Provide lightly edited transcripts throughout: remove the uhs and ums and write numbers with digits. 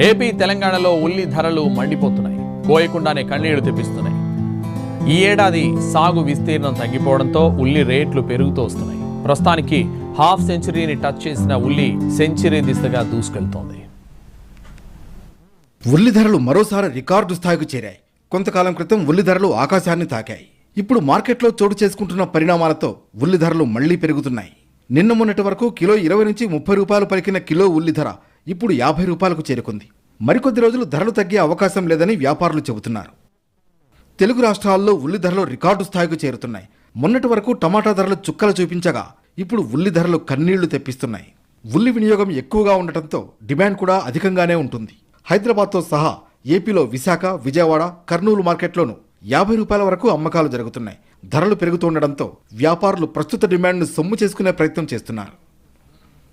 AP తెలంగాణలో ఉల్లి ధరలు మండిపోతున్నాయి. కోయకుండానే కన్నీళ్లు తెప్పిస్తున్నాయి. ఈ ఏడాది సాగు విస్తీర్ణం తగ్గిపోవడంతో ఉల్లి రేట్లు పెరుగుతూ వస్తున్నాయి. ప్రస్తుతానికి హాఫ్ సెంచరీని టచ్ చేసిన ఉల్లి సెంచరీ దిశగా దూసుకెళ్తోంది. ఉల్లి ధరలు మరోసారి రికార్డు స్థాయికి చేరాయి. కొంతకాలం క్రితం ఉల్లి ధరలు ఆకాశాన్ని తాకాయి. ఇప్పుడు మార్కెట్లో చోటు చేసుకుంటున్న పరిణామాలతో ఉల్లి ధరలు మళ్లీ పెరుగుతున్నాయి. నిన్న మొన్నటి వరకు కిలో 20 నుంచి 30 రూపాయలు పలికిన కిలో ఉల్లి ధర ఇప్పుడు 50 రూపాయలకు చేరుకుంది. మరికొద్ది రోజులు ధరలు తగ్గే అవకాశం లేదని వ్యాపారులు చెబుతున్నారు. తెలుగు రాష్ట్రాల్లో ఉల్లి ధరలు రికార్డు స్థాయికి చేరుతున్నాయి. మొన్నటి వరకు టమాటా ధరలు చుక్కలు చూపించగా ఇప్పుడు ఉల్లి ధరలు కన్నీళ్లు తెప్పిస్తున్నాయి. ఉల్లి వినియోగం ఎక్కువగా ఉండటంతో డిమాండ్ కూడా అధికంగానే ఉంటుంది. హైదరాబాద్తో సహా ఏపీలో విశాఖ, విజయవాడ, కర్నూలు మార్కెట్లోనూ 50 రూపాయల వరకు అమ్మకాలు జరుగుతున్నాయి. ధరలు పెరుగుతుండటంతో వ్యాపారులు ప్రస్తుత డిమాండ్ను సొమ్ము చేసుకునే ప్రయత్నం చేస్తున్నారు.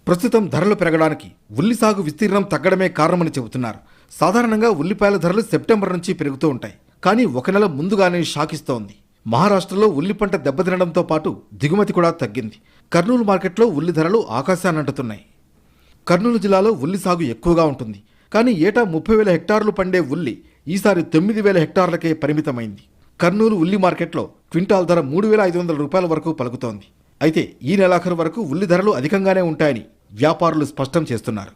ప్రస్తుతం ధరలు పెరగడానికి ఉల్లి సాగు విస్తీర్ణం తగ్గడమే కారణమని చెబుతున్నారు. సాధారణంగా ఉల్లిపాయల ధరలు సెప్టెంబర్ నుంచి పెరుగుతూ ఉంటాయి. కానీ ఒక నెల ముందుగానే షాకిస్తోంది. మహారాష్ట్రలో ఉల్లి పంట దెబ్బతినడంతో పాటు దిగుమతి కూడా తగ్గింది. కర్నూలు మార్కెట్లో ఉల్లి ధరలు ఆకాశాన్నంటుతున్నాయి. కర్నూలు జిల్లాలో ఉల్లి సాగు ఎక్కువగా ఉంటుంది. కానీ ఏటా 30,000 హెక్టార్లు పండే ఉల్లి ఈసారి 9,000 హెక్టార్లకే పరిమితమైంది. కర్నూలు ఉల్లి మార్కెట్లో క్వింటాల్ ధర 3,500 రూపాయల వరకు పలుకుతోంది. అయితే ఈ నెలాఖరు వరకు ఉల్లి ధరలు అధికంగానే ఉంటాయని వ్యాపారులు స్పష్టం చేస్తున్నారు.